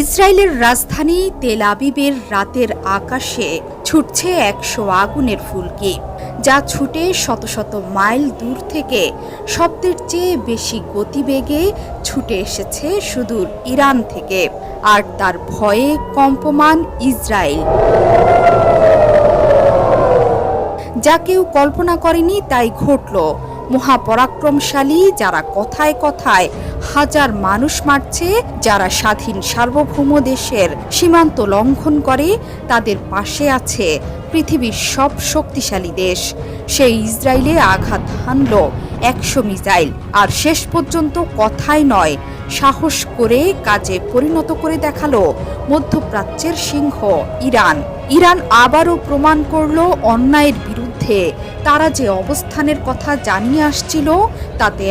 ইসরায়েলের রাজধানী তেল আবিবের রাতের আকাশে ছুটছে ১০০ আগুনের ফুলকি, যা ছুটে শত শত মাইল দূর থেকে শব্দের চেয়ে বেশি গতিবেগে ছুটে এসেছে সুদূর ইরান থেকে। আর তার ভয়ে কম্পমান ইসরায়েল। যা কেউ কল্পনা করেনি তাই ঘটল। মহাপরাক্রমশালী যারা কথায় কথায় হাজার মানুষ মারছে, যারা স্বাধীন সার্বভৌম দেশের সীমান্ত লঙ্ঘন করে, তাদের পাশে আছে পৃথিবীর সব শক্তিশালী দেশ। সেই ইসরায়েলে আঘাত হানল ১০০ মিসাইল। আর শেষ পর্যন্ত কথায় নয়, সাহস করে কাজে পরিণত করে দেখালো মধ্যপ্রাচ্যের সিংহ ইরান। ইরান আবারও প্রমাণ করল অন্যায়ের বিরুদ্ধে তারা যে অবস্থানের কথা জানিয়ে আসছিল তাতে